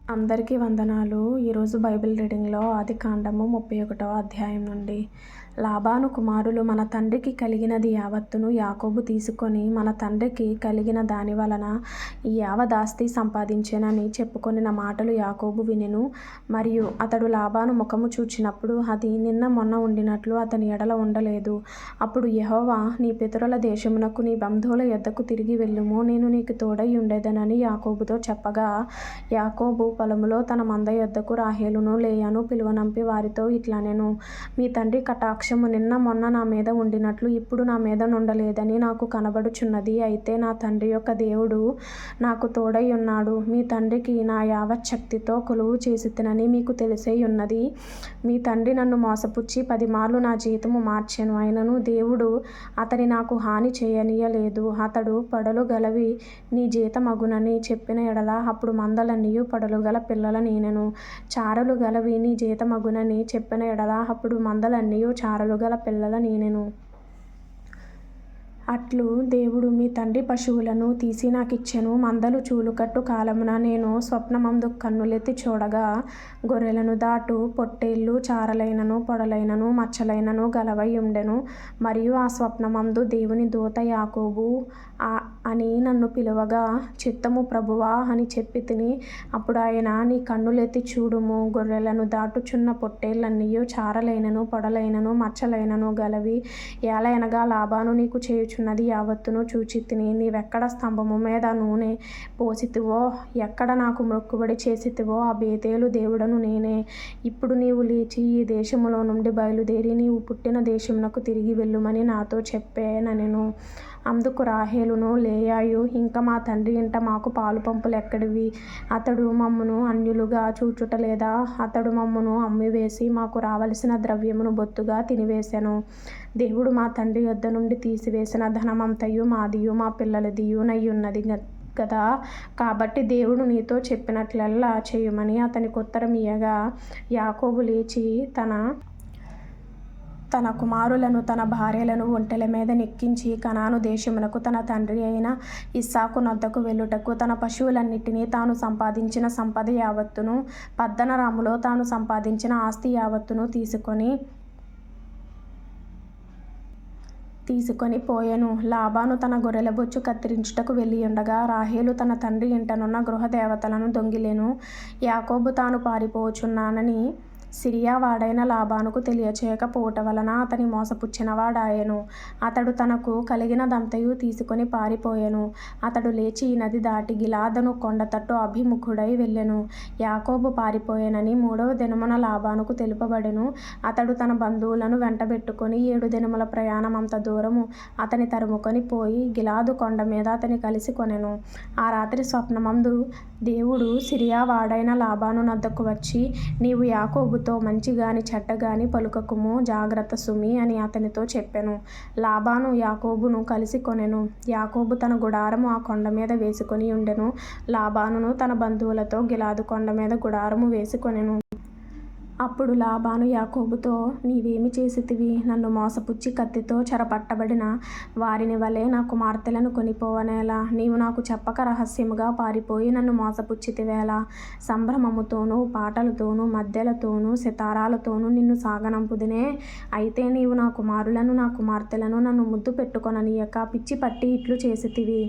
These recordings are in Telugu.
అందరికీ వందనాలు. ఈరోజు బైబిల్ రీడింగ్‌లో ఆదికాండము 31వ అధ్యాయం నుండి లాబాను కుమారులు మన తండ్రికి కలిగినది యావత్తును యాకోబు తీసుకొని మన తండ్రికి కలిగిన దాని వలన ఈ యావదాస్తి సంపాదించెనని చెప్పుకొనిన మాటలు యాకోబు వినెను. మరియు అతడు లాబాను ముఖము చూచినప్పుడు అది నిన్న మొన్న ఉండినట్లు అతని ఎడల ఉండలేదు. అప్పుడు యెహోవా, నీ పితరుల దేశమునకు నీ బంధువుల యొద్దకు తిరిగి వెళ్ళుము, నేను నీకు తోడై ఉండేదనని యాకోబుతో చెప్పగా, యాకోబు పొలములో తన మంద యొద్దకు రాహేలును లేయాను పిలువనంపి వారితో ఇట్లనెను, మీ తండ్రి కటాక్షము నిన్న మొన్న నా మీద ఉండినట్లు ఇప్పుడు నా మీద నుండలేదని నాకు కనబడుచున్నది. అయితే నా తండ్రి యొక్క దేవుడు నాకు తోడై ఉన్నాడు. మీ తండ్రికి నా యావచ్చక్తితో కొలువు చేసితినని మీకు తెలిసే ఉన్నది. మీ తండ్రి నన్ను మోసపుచ్చి 10 మార్లు నా జీతము మార్చెను. అయినను దేవుడు అతని నాకు హాని చేయనీయలేదు. అతడు పొడలు గలవి నీ జీతమగునని చెప్పిన ఎడల అప్పుడు మందలన్నీయు పొడలు గల పిల్లల నీనెను. చారలు గలవి నీ జీతమగునని చెప్పిన ఎడల అప్పుడు మందలన్నీయు చారలు గల పిల్లల నీనెను. అట్లు దేవుడు మీ తండ్రి పశువులను తీసి నాకిచ్చెను. మందలు చూలుకట్టు కాలమున నేను స్వప్నమందు కన్నులెత్తి చూడగా, గొర్రెలను దాటు పొట్టేళ్ళు చారలైనను పొడలైనను మచ్చలైనను గలవై ఉండెను. మరియు ఆ స్వప్నమందు దేవుని దూత యాకోబు అని నన్ను పిలువగా, చిత్తము ప్రభువా అని చెప్పి తిని. అప్పుడు ఆయన, నీ కన్నులెత్తి చూడుము, గొర్రెలను దాటుచున్న పొట్టేళ్ళన్నీయు చారలైనను పొడలైనను మచ్చలైనను గలవి. ఏలయనగా లాబాను నీకు చేయుచున్నది యావత్తును చూచితిని. నీవెక్కడ స్తంభము మీద నూనె పోసితివో, ఎక్కడ నాకు మొక్కుబడి చేసితివో ఆ బేతేలు దేవుడను నేనే. ఇప్పుడు నీవు లేచి ఈ దేశములో నుండి బయలుదేరి నీవు పుట్టిన దేశమునకు తిరిగి వెళ్ళుమని నాతో చెప్పెననెను. అందుకు రాహేలును లేయాయు, ఇంక మా తండ్రి ఇంట మాకు పాలు పంపులెక్కడివి? అతడు మమ్మును అన్యులుగా చూచుటలేదా? అతడు మమ్మును అమ్మివేసి మాకు రావలసిన ద్రవ్యమును బొత్తుగా తినివేశెను. దేవుడు మా తండ్రి యొద్ద నుండి తీసివేసిన ధనమంతయు మాదియు మా పిల్లలదియు నయ్యున్నది గదా. కాబట్టి దేవుడు నీతో చెప్పినట్లెల్లా చేయుమని అతనికి ఉత్తరమియ్యగా, యాకోబు లేచి తన కుమారులను తన భార్యలను ఒంటెల మీద నెక్కించి కనాను దేశమునకు తన తండ్రి అయిన ఇస్సాకు నొద్దకు వెళ్ళుటకు తన పశువులన్నిటినీ తాను సంపాదించిన సంపద యావత్తును పద్దనరాములో తాను సంపాదించిన ఆస్తి యావత్తును తీసుకొని పోయెను. లాబాను తన గొర్రెల బొచ్చు కత్తిరించుటకు వెళ్ళియుండగా రాహేలు తన తండ్రి ఇంటనున్న గృహదేవతలను దొంగిలెను. యాకోబు తాను పారిపోచున్నానని సిరియా వాడైన లాబానుకు తెలియచేయకపోవుట వలన అతని మోసపుచ్చినవాడాయెను. అతడు తనకు కలిగినదంతయు తీసుకొని పారిపోయెను. అతడు లేచి నది దాటి గిలాదను కొండతట్టు అభిముఖుడై వెళ్ళెను. యాకోబు పారిపోయెనని 3వ దినమున లాబానుకు తెలుపబడెను. అతడు తన బంధువులను వెంటబెట్టుకొని 7 దినముల ప్రయాణమంత దూరము అతని తరుముకొని పోయి గిలాదు కొండ మీద అతని కలిసి కొనెను. ఆ రాత్రి స్వప్నమందు దేవుడు సిరియా వాడైన లాబాను నొద్దకు వచ్చి, నీవు యాకోబుతో మంచిగాని చెడ్డగాని పలుకకుము, జాగ్రత్త సుమి అని అతనితో చెప్పెను. లాబాను యాకోబును కలిసి కొనెను. యాకోబు తన గుడారము ఆ కొండ మీద వేసుకొని ఉండెను. లాబానును తన బంధువులతో గిలాదు కొండ మీద గుడారము వేసికొనెను. అప్పుడు లాబాను యాకోబుతో, నీవేమి చేసితివి? నన్ను మోసపుచ్చి కత్తితో చెరపట్టబడిన వారిని వలె నా కుమార్తెలను కొనిపోవనేలా? నీవు నాకు చెప్పక రహస్యముగా పారిపోయి నన్ను మోసపుచ్చితివేలా? సంభ్రమముతోనూ పాటలతోనూ మద్దెలతోనూ సితారాలతోనూ నిన్ను సాగనంపుదునే. అయితే నీవు నా కుమారులను నా కుమార్తెలను నన్ను ముద్దు పెట్టుకొననీయక పిచ్చి పట్టి ఇట్లు చేసితివి.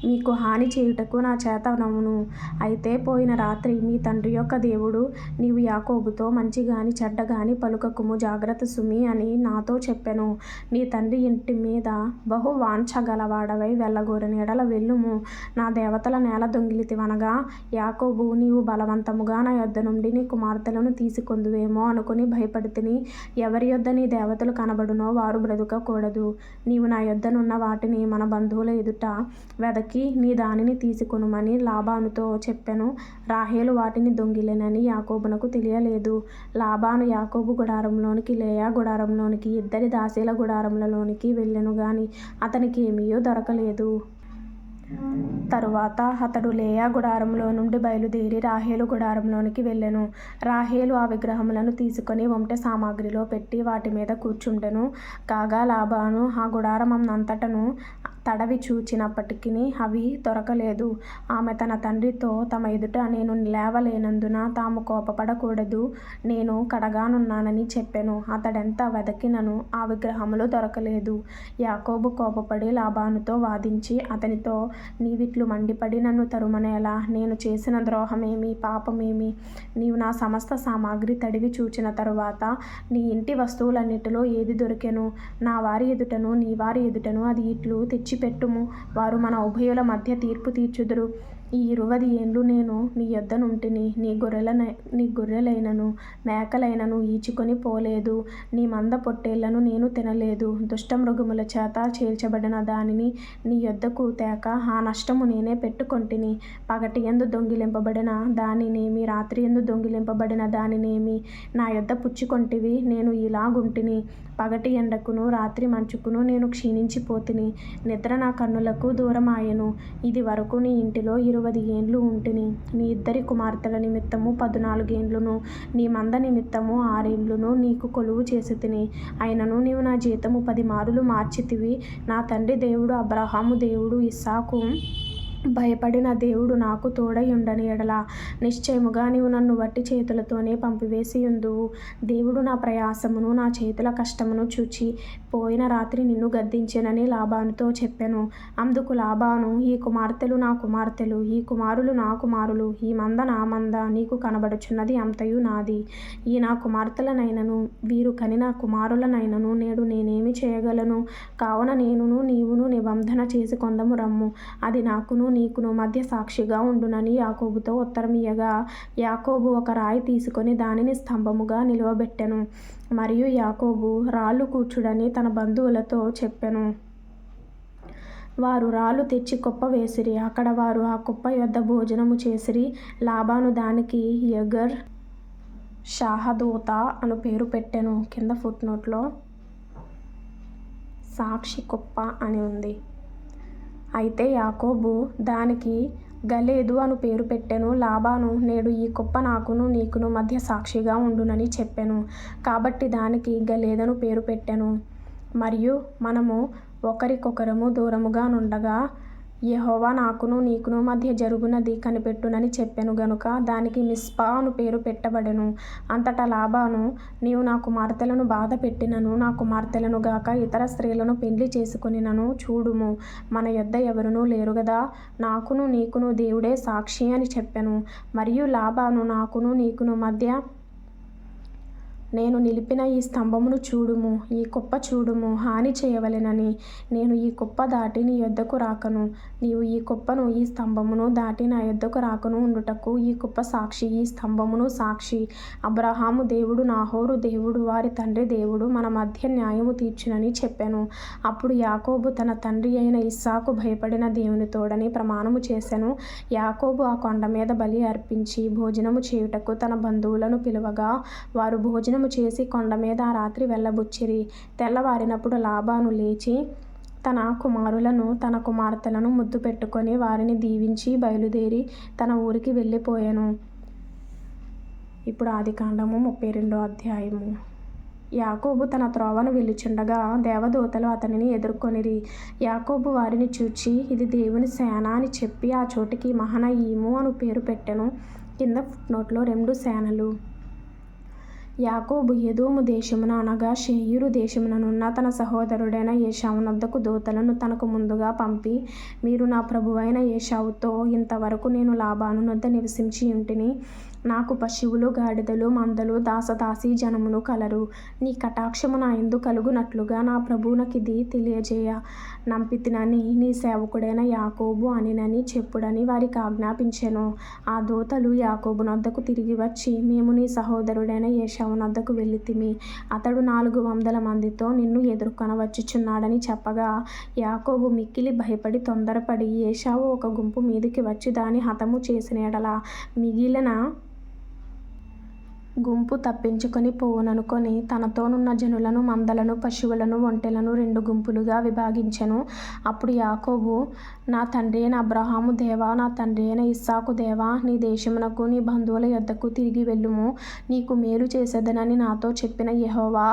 మీకు హాని చేయుటకు నా చేతనవును. అయితే పోయిన రాత్రి మీ తండ్రి యొక్క దేవుడు, నీవు యాకోబుతో మంచిగాని చెడ్డగాని పలుకకుము, జాగ్రత్త సుమి అని నాతో చెప్పెను. నీ తండ్రి ఇంటి మీద బహు వాంఛ గలవాడవై వెళ్ళగోరిన ఎడల వెళ్ళుము. నా దేవతల నేల దొంగిలితివనగా, యాకోబు, నీవు బలవంతముగా నా యొద్ద నుండి నీ కుమార్తెలను తీసుకొందువేమో అనుకుని భయపడితిని. ఎవరి యొద్ద నీ దేవతలు కనబడునో వారు బ్రతుకకూడదు. నీవు నా యొద్దనున్న వాటిని మన బంధువుల ఎదుట వెదకి నీ దానిని తీసుకొనుమని లాబానుతో చెప్పెను. రాహేలు వాటిని దొంగిలెనని యాకోబునకు తెలియలేదు. లాబాను యాకోబు గుడారంలోనికి లేయా గుడారంలోనికి ఇద్దరి దాసీల గుడారములలోనికి వెళ్ళెను గాని అతనికి ఏమీయూ దొరకలేదు. తరువాత అతడు లేయా గుడారంలో నుండి బయలుదేరి రాహేలు గుడారంలోనికి వెళ్ళెను. రాహేలు ఆ విగ్రహములను తీసుకొని ఒంటె సామాగ్రిలో పెట్టి వాటి మీద కూర్చుండెను. కాగా లాబాను ఆ గుడారమందంతటను తడవి చూచినప్పటికీ అవి దొరకలేదు. ఆమె తన తండ్రితో, తమ ఎదుట నేను లేవలేనందున తాము కోపపడకూడదు, నేను కడగానున్నానని చెప్పెను. అతడెంత వెదకినను ఆ విగ్రహములు దొరకలేదు. యాకోబు కోపపడి లాబానుతో వాదించి అతనితో, నీవిట్లు మండిపడి నన్ను తరుమనేలా? నేను చేసిన ద్రోహమేమి, పాపమేమి? నీవు నా సమస్త సామాగ్రి తడివి చూచిన తరువాత నీ ఇంటి వస్తువులన్నిటిలో ఏది దొరికెను? నా వారి ఎదుటను నీ వారి ఎదుటను అది ఇట్లు తెచ్చిపెట్టుము. వారు మన ఉభయుల మధ్య తీర్పు తీర్చుదురు. ఈ 20 ఏండ్లు నేను నీ యొద్ద నుంటిని. నీ గొర్రెలైనను మేకలైనను ఈచుకొని పోలేదు. నీ మంద పొట్టేళ్లను నేను తినలేదు. దుష్టమృగముల చేత చేల్చబడిన దానిని నీ యొద్దకు తేక ఆ నష్టము నేనే పెట్టుకొంటిని. పగటియందు దొంగిలింపబడిన దానినేమి, రాత్రియందు దొంగిలింపబడిన దానినేమి నా యొద్ద పుచ్చుకొంటివి? నేను ఇలాగుంటిని. పగటి ఎండకును రాత్రి మంచుకును నేను క్షీణించిపోతిని. నిద్ర నా కన్నులకు దూరమాయెను. ఇది వరకు నీ ఇంటిలో 20 ఏండ్లు ఉంటిని. నీ 2 కుమార్తెల నిమిత్తము 14 ఏండ్లును, నీ మంద నిమిత్తము 6 ఏండ్లును నీకు కొలువు చేసితిని. అయినను నీవు నా జీతము 10 మారులు మార్చితివి. నా తండ్రి దేవుడు అబ్రహాము దేవుడు, ఇస్సాకు భయపడిన దేవుడు నాకు తోడై ఉండని ఎడల నిశ్చయముగా నీవు నన్ను వట్టి చేతులతోనే పంపివేసియుందువు. దేవుడు నా ప్రయాసమును నా చేతుల కష్టమును చూచి పోయిన రాత్రి నిన్ను గద్దించెనని లాబానుతో చెప్పెను. అందుకు లాబాను, ఈ కుమార్తెలు నా కుమార్తెలు, ఈ కుమారులు నా కుమారులు, ఈ మంద నా మంద, నీకు కనబడుచున్నది అంతయు నాది. ఈ నా కుమార్తెలనైనను వీరు కనిన కుమారులనైనను నేడు నేనేమి చేయగలను? కావున నేనును నీవును నిబంధన చేసుకొందము రమ్ము. అది నాకును నీకును మధ్య సాక్షిగా ఉండునని యాకోబుతో ఉత్తరమియ్యగా, యాకోబు ఒక రాయి తీసుకొని దానిని స్తంభముగా నిలువబెట్టెను. మరియు యాకోబు రాళ్ళు కూర్చుడని తన బంధువులతో చెప్పెను. వారు రాళ్ళు తెచ్చి కుప్ప వేసిరి. అక్కడ వారు ఆ కుప్ప యొద్ద భోజనము చేసిరి. లాబాను దానికి యగర్ షాహదోతా అను పేరు పెట్టెను. కింద ఫుట్నోట్లో సాక్షి కుప్ప అని ఉంది. అయితే యాకోబు దానికి గలేదు అను పేరు పెట్టెను. లాబాను, నేడు ఈ కుప్ప నాకును నీకును మధ్య సాక్షిగా ఉండునని చెప్పెను. కాబట్టి దానికి గలేదను పేరు పెట్టెను. మరియు మనము ఒకరికొకరము దూరముగా నుండగా యెహోవా నాకును నీకును మధ్య జరుగునది కనిపెట్టునని చెప్పెను గనుక దానికి మిస్పా అను పేరు పెట్టబడెను. అంతటా లాబాను, నీవు నా కుమార్తెలను బాధ పెట్టినను, నా కుమార్తెలను గాక ఇతర స్త్రీలను పెండ్లి చేసుకొనినను చూడుము, మన యొద్ద ఎవరునూ లేరు గదా? నాకును నీకును దేవుడే సాక్షి అని చెప్పెను. మరియు లాబాను, నాకును నీకును మధ్య నేను నిలిపిన ఈ స్తంభమును చూడుము, ఈ కుప్ప చూడుము, హాని చేయవలెనని నేను ఈ కుప్ప దాటి నీ యొద్దకు రాకను. నీవు ఈ కుప్పను ఈ స్తంభమును దాటి నా యొద్దకు రాకను ఉండుటకు ఈ కుప్ప సాక్షి, ఈ స్తంభమును సాక్షి. అబ్రహాము దేవుడు, నాహోరు దేవుడు, వారి తండ్రి దేవుడు మన మధ్య న్యాయము తీర్చునని చెప్పెను. అప్పుడు యాకోబు తన తండ్రి అయిన ఇస్సాకు భయపడిన దేవుని తోడని ప్రమాణము చేసెను. యాకోబు ఆ కొండ మీద బలి అర్పించి భోజనము చేయుటకు తన బంధువులను పిలువగా వారు భోజనము చేసి కొండ మీద ఆ రాత్రి వెళ్ళబుచ్చిరి. తెల్లవారినప్పుడు లాబాను లేచి తన కుమారులను తన కుమార్తెలను ముద్దు పెట్టుకొని వారిని దీవించి బయలుదేరి తన ఊరికి వెళ్ళిపోయెను. ఇప్పుడు ఆదికాండము 32వ అధ్యాయము. యాకోబు తన త్రోవను వెళ్ళుచుండగా దేవదూతలు అతనిని ఎదుర్కొనిరి. యాకోబు వారిని చూచి, ఇది దేవుని సేన అని చెప్పి ఆ చోటికి మహనయీము అను పేరు పెట్టెను. కింద ఫుట్నోట్లో 2 సేనలు. యాకోబు ఎదోము దేశమున అనగా షేయీరు దేశముననున్న తన సహోదరుడైన ఏశావునొద్దకు దూతలను తనకు ముందుగా పంపి, మీరు నా ప్రభువైన ఏశావుతో, ఇంతవరకు నేను లాబాను నొద్ద నివసించి ఉంటిని. నాకు పశువులు, గాడిదలు, మందలు, దాసదాసీ జనమును కలరు. నీ కటాక్షము నా యందు కలుగునట్లుగా నా ప్రభువునకిది తెలియజేయ నంపితినని నీ సేవకుడైన యాకోబు అనినని చెప్పుడని వారికి ఆజ్ఞాపించెను. ఆ దూతలు యాకోబు నొద్దకు తిరిగి వచ్చి, మేము నీ సహోదరుడైన ఏశావు నొద్దకు వెళ్ళితిమి. అతడు 400 మందితో నిన్ను ఎదుర్కొనవచ్చుచున్నాడని చెప్పగా, యాకోబు మిక్కిలి భయపడి తొందరపడి, ఏశావు ఒక గుంపు మీదికి వచ్చి దాని హతము చేసిన ఎడల గుంపు తప్పించుకొని పోవుననుకొని తనతోనున్న జనులను, మందలను, పశువులను, ఒంటెలను 2 గుంపులుగా విభాగించెను. అప్పుడు యాకోబు, నా తండ్రి అయిన అబ్రాహాము దేవా, నా తండ్రి అయిన ఇస్సాకు దేవా, నీ దేశమునకు నీ బంధువుల యొద్దకు తిరిగి వెళ్ళుము. నీకు మేలు చేసేదనని నాతో చెప్పిన యెహోవా,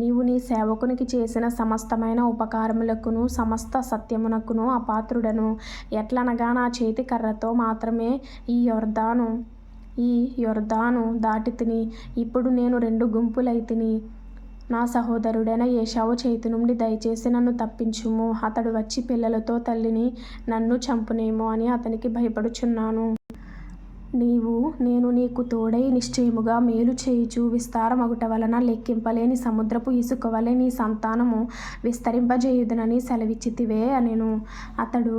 నీవు నీ సేవకునికి చేసిన సమస్తమైన ఉపకారములకును సమస్త సత్యమునకును అపాత్రుడను. ఎట్లనగా నా చేతి కర్రతో మాత్రమే ఈ యొర్దాను దాటితిని. ఇప్పుడు నేను 2 గుంపులైతిని. నా సహోదరుడైన ఏశావు చేతి నుండి దయచేసి నన్ను తప్పించుము. అతడు వచ్చి పిల్లలతో తల్లిని నన్ను చంపునేమో అని అతనికి భయపడుచున్నాను. నేను నీకు తోడై నిశ్చయముగా మేలు చేయుచు విస్తారమగుట వలన లెక్కింపలేని సముద్రపు ఇసుక వలె నీ సంతానము విస్తరింపజేయుదునని సెలవిచ్చితివే అనెను. అతడు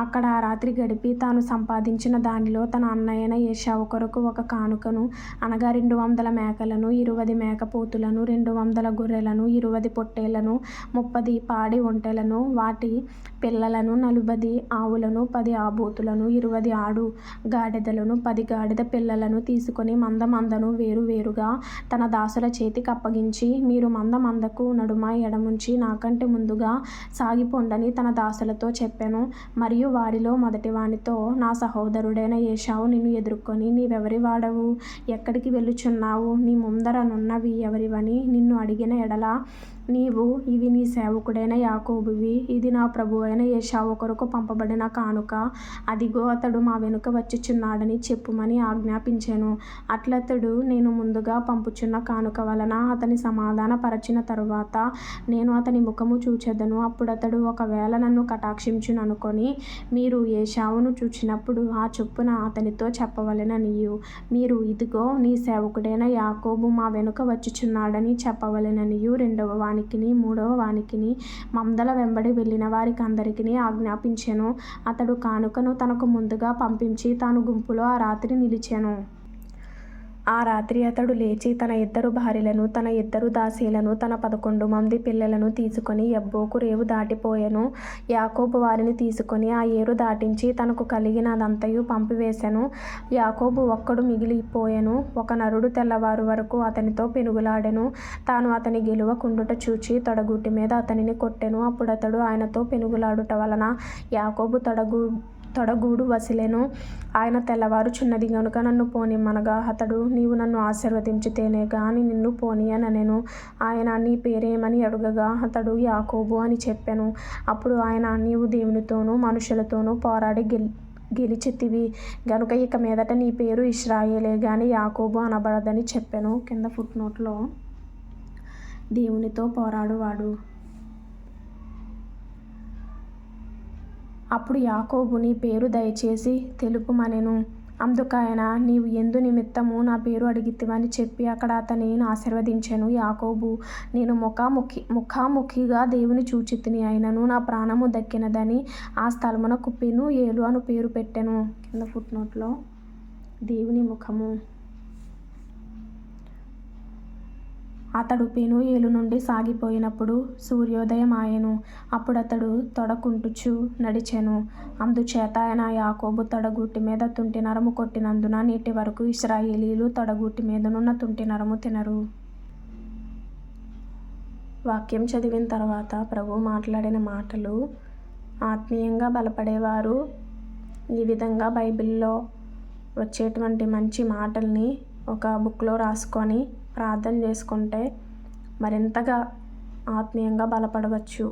అక్కడ ఆ రాత్రి గడిపి తాను సంపాదించిన దానిలో తన అన్నయైన ఏశావు కొరకు ఒక కానుకను, అనగా 200 మేకలను, 20 మేకపోతులను, 200 గొర్రెలను, 20 పొట్టేళ్లను, 30 పాడి ఒంటెలను, వాటి పిల్లలను, 40 ఆవులను, 10 ఆబోతులను, 20 ఆడు గాడిదలను, 10 గాడిద పిల్లలను తీసుకొని మందను వేరువేరుగా తన దాసుల చేతికి అప్పగించి, మీరు మందకు నడుమ ఎడముంచి నాకంటే ముందుగా సాగిపోండని తన దాసులతో చెప్పెను. మరియు వారిలో మొదటివానితో, నా సహోదరుడైన ఏశావు నిన్ను ఎదుర్కొని, నీవెవరి వాడవు, ఎక్కడికి వెళ్ళుచున్నావు, నీ ముందరనున్నవి ఎవరివని నిన్ను అడిగిన ఎడల, నీవు, ఇవి నీ సేవకుడైన యాకోబువి, ఇది నా ప్రభువైన ఏశావు కొరకు పంపబడిన కానుక, అదిగో అతడు మా వెనుక వచ్చుచున్నాడని చెప్పుమని ఆజ్ఞాపించెను. అట్లతడు, నేను ముందుగా పంపుచున్న కానుక వలన అతని సమాధానపరచిన తరువాత నేను అతని ముఖము చూచెదను. అప్పుడతడు ఒకవేళ నన్ను కటాక్షించుననుకొని, మీరు ఏశావును చూచినప్పుడు ఆ చొప్పున అతనితో చెప్పవలెననియు మీరు, ఇదిగో నీ సేవకుడైన యాకోబు మా వెనుక వచ్చుచున్నాడని చెప్పవలెననియు 2వ వానికిని 3వ వానికిని మందల వెంబడి వెళ్ళిన వారికందరికిని ఆజ్ఞాపించెను. అతడు కానుకను తనకు ముందుగా పంపించి తాను గుంపులో ఆ రాత్రి నిలిచెను. ఆ రాత్రి అతడు లేచి తన 2 భార్యలను, తన 2 దాసీలను, తన 11 మంది పిల్లలను తీసుకొని యబ్బోకు రేవు దాటిపోయెను. యాకోబు వారిని తీసుకొని ఆ ఏరు దాటించి తనకు కలిగినదంతయు పంపివేసెను. యాకోబు ఒక్కడు మిగిలిపోయెను. ఒక నరుడు తెల్లవారు వరకు అతనితో పెనుగులాడెను. తాను అతని గెలువకుండుట చూచి తొడగూటి మీద అతనిని కొట్టెను. అప్పుడతడు ఆయనతో పెనుగులాడుట వలన యాకోబు తొడగూడు వసిలెను. ఆయన తెల్లవారుచున్నది గనుక నన్ను పోనిమ్మనగా అతడు, నీవు నన్ను ఆశీర్వదించితేనే గాని నిన్ను పోనీయనెను. ఆయన, నీ పేరేమని అడుగగా అతడు యాకోబు అని చెప్పెను. అప్పుడు ఆయన, నీవు దేవునితోనూ మనుషులతోనూ పోరాడి గెలిచితివి గనుక ఇక మీదట నీ పేరు ఇశ్రాయేలే గాని యాకోబు అనబడదని చెప్పెను. కింద ఫుట్నోట్లో దేవునితో పోరాడువాడు. అప్పుడు యాకోబు, నీ పేరు దయచేసి తెలుపుమనెను. అందుకాయన, నీవు ఎందు నిమిత్తము నా పేరు అడిగితివని చెప్పి అక్కడ అతనిని ఆశీర్వదించెను. యాకోబు, నేను ముఖాముఖిగా దేవుని చూచితిని, అయినను నా ప్రాణము దక్కినదని ఆ స్థలమునకు పెనూయేలు అను పేరు పెట్టెను. కింద ఫుట్నోట్లో దేవుని ముఖము. అతడు పెనూయేలు నుండి సాగిపోయినప్పుడు సూర్యోదయం ఆయెను. అప్పుడతడు తొడకుంటుచు నడిచెను. అందుచేత ఆయన యాకోబు తొడగూటి మీద తుంటి నరము కొట్టినందున నేటి వరకు ఇశ్రాయేలీయులు తొడగూటి మీదనున్న తుంటి నరము తినరు. వాక్యం చదివిన తర్వాత ప్రభు మాట్లాడిన మాటలు. ఆత్మీయంగా బలపడేవారు ఈ విధంగా బైబిల్లో వచ్చేటువంటి మంచి మాటల్ని ఒక బుక్లో రాసుకొని ప్రార్థన చేసుకుంటే మరింతగా ఆత్మీయంగా బలపడవచ్చు.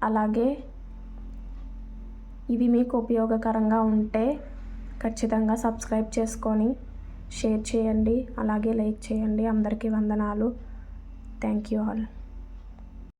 అలాగే ఇవి మీకు ఉపయోగకరంగా ఉంటే ఖచ్చితంగా సబ్స్క్రైబ్ చేసుకొని షేర్ చేయండి, అలాగే లైక్ చేయండి. అందరికీ వందనాలు. Thank you all.